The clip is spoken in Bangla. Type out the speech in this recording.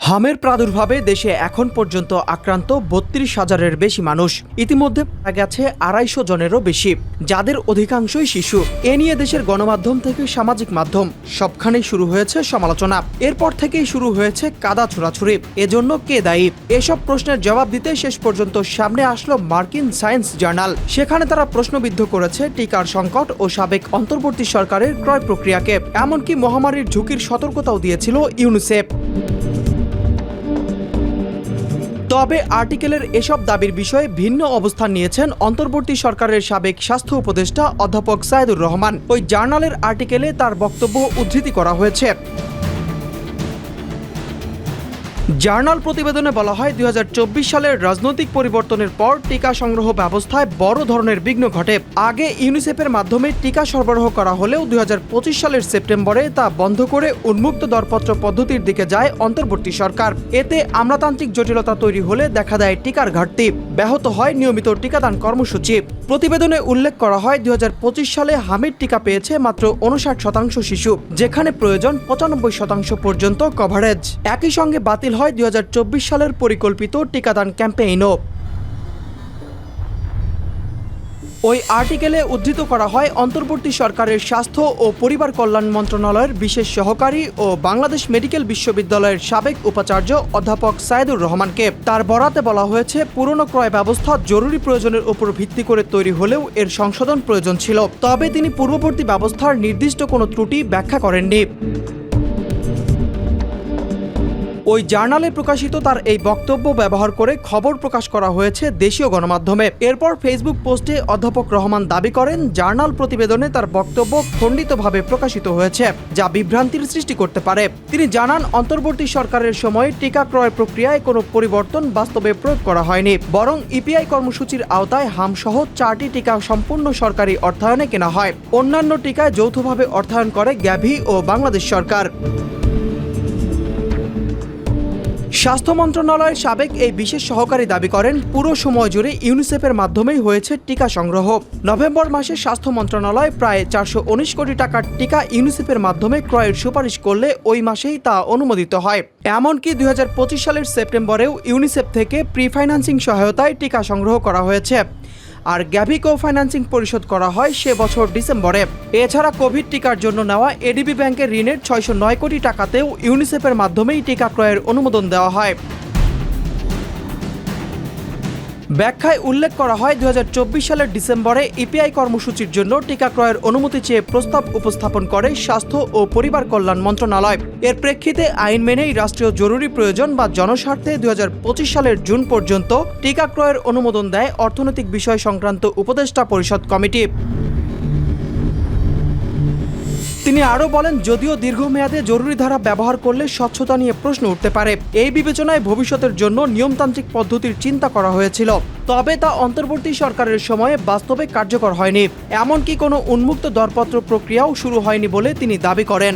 হামের প্রাদুর্ভাবে দেশে এখন পর্যন্ত আক্রান্ত ৩২,০০০-এর বেশি মানুষ। ইতিমধ্যে মারা গেছে ২৫০ জনেরও বেশি, যাদের অধিকাংশই শিশু। এ নিয়ে দেশের গণমাধ্যম থেকে সামাজিক মাধ্যম সবখানেই শুরু হয়েছে সমালোচনা। এরপর থেকেই শুরু হয়েছে কাদা ছোড়াছুড়ি। এজন্য কে দায়ী? এসব প্রশ্নের জবাব দিতে শেষ পর্যন্ত সামনে আসলো মার্কিন সায়েন্স জার্নাল। সেখানে তারা প্রশ্নবিদ্ধ করেছে টিকার সংকট ও সাবেক অন্তর্বর্তী সরকারের ক্রয় প্রক্রিয়াকে। এমনকি মহামারীর ঝুঁকির সতর্কতাও দিয়েছিল ইউনিসেফ। তবে আর্টিকেলের এসব দাবির বিষয়ে ভিন্ন অবস্থান নিয়েছেন অন্তর্বর্তী সরকারের সাবেক স্বাস্থ্য উপদেষ্টা অধ্যাপক সাইদুর রহমান। ওই জার্নালের আর্টিকেলে তার বক্তব্য উদ্ধৃতি করা হয়েছে। জার্নাল প্রতিবেদনে বলা হয়, ২০২৪ সালের রাজনৈতিক পরিবর্তনের পর টিকা সংগ্রহ ব্যবস্থায় বড় ধরনের বিঘ্ন ঘটে। আগে ইউনিসেফের মাধ্যমে টিকা সরবরাহ করা হলেও ২০২৫ সালের সেপ্টেম্বরে তা বন্ধ করে উন্মুক্ত দরপত্র পদ্ধতির দিকে যায় অন্তর্বর্তী সরকার। এতে আমলাতান্ত্রিক জটিলতা তৈরি হলে দেখা দেয় টিকার ঘাটতি, ব্যাহত হয় নিয়মিত টিকাদান কর্মসূচি। প্রতিবেদনে উল্লেখ করা হয়, ২০২৫ সালে হামির টিকা পেয়েছে মাত্র ৫৯% শিশু, যেখানে প্রয়োজন ৯৫% পর্যন্ত কভারেজ। একই সঙ্গে বাতিল হয় ২০২৪ সালের পরিকল্পিত টিকাদান ক্যাম্পেইনও। ওই আর্টিকেলে উদ্ধৃত করা হয় অন্তর্বর্তী সরকারের স্বাস্থ্য ও পরিবার কল্যাণ মন্ত্রণালয়ের বিশেষ সহকারী ও বাংলাদেশ মেডিকেল বিশ্ববিদ্যালয়ের সাবেক উপাচার্য অধ্যাপক সাইদুর রহমানকে। তার বরাতে বলা হয়েছে, পুরনো ক্রয় ব্যবস্থা জরুরি প্রয়োজনের উপর ভিত্তি করে তৈরি হলেও এর সংশোধন প্রয়োজন ছিল। তবে তিনি পূর্ববর্তী ব্যবস্থার নির্দিষ্ট কোনো ত্রুটি ব্যাখ্যা করেননি। ওই জার্নালে প্রকাশিত তার এই বক্তব্য ব্যবহার করে খবর প্রকাশ করা হয়েছে দেশীয় গণমাধ্যমে। এরপর ফেসবুক পোস্টে অধ্যাপক রহমান দাবি করেন, জার্নাল প্রতিবেদনে তার বক্তব্য খণ্ডিতভাবে প্রকাশিত হয়েছে, যা বিভ্রান্তির সৃষ্টি করতে পারে। তিনি জানান, অন্তর্বর্তী সরকারের সময় টিকা ক্রয় প্রক্রিয়ায় কোনো পরিবর্তন বাস্তবে প্রয়োগ করা হয়নি, বরং ইপিআই কর্মসূচির আওতায় হামসহ 4টি টিকা সম্পূর্ণ সরকারি অর্থায়নে কেনা হয়। অন্যান্য টিকায় যৌথভাবে অর্থায়ন করে গ্যাভি ও বাংলাদেশ সরকার। স্বাস্থ্য মন্ত্রণালয়ের সাবেক এই বিশেষ সহকারী দাবি করেন, পুরো সময় জুড়ে ইউনিসেফের মাধ্যমেই হয়েছে টিকা সংগ্রহ। নভেম্বর মাসে স্বাস্থ্য মন্ত্রণালয় প্রায় ৪১৯ কোটি টাকার টিকা ইউনিসেফের মাধ্যমে ক্রয়ের সুপারিশ করলে ওই মাসেই তা অনুমোদিত হয়। এমনকি ২০২৫ সালের সেপ্টেম্বরেও ইউনিসেফ থেকে প্রি ফাইন্যান্সিং সহায়তায় টিকা সংগ্রহ করা হয়েছে, আর গ্যাভি কো ফাইন্যান্সিং পরিশোধ করা হয় সে বছর ডিসেম্বরে। এছাড়া কোভিড টিকার জন্য নেওয়া এডিবি ব্যাংকের ঋণের ৬০৯ কোটি টাকাতেও ইউনিসেফের মাধ্যমেই টিকা ক্রয়ের অনুমোদন দেওয়া হয়। ব্যাখ্যায় উল্লেখ করা হয়, ২০২৪ সালের ডিসেম্বরে ইপিআই কর্মসূচির জন্য টিকা ক্রয়ের অনুমতি চেয়ে প্রস্তাব উপস্থাপন করে স্বাস্থ্য ও পরিবার কল্যাণ মন্ত্রণালয়। এর প্রেক্ষিতে আইন মেনেই রাষ্ট্রীয় জরুরি প্রয়োজন বা জনস্বার্থে ২০২৫ সালের জুন পর্যন্ত টিকা ক্রয়ের অনুমোদন দেয় অর্থনৈতিক বিষয় সংক্রান্ত উপদেষ্টা পরিষদ কমিটি। তিনি আরও বলেন, যদিও দীর্ঘমেয়াদে জরুরি ধারা ব্যবহার করলে স্বচ্ছতা নিয়ে প্রশ্ন উঠতে পারে, এই বিবেচনায় ভবিষ্যতের জন্য নিয়মতান্ত্রিক পদ্ধতির চিন্তা করা হয়েছিল, তবে তা অন্তর্বর্তী সরকারের সময়ে বাস্তবে কার্যকর হয়নি। এমনকি কোনো উন্মুক্ত দরপত্র প্রক্রিয়াও শুরু হয়নি বলে তিনি দাবি করেন।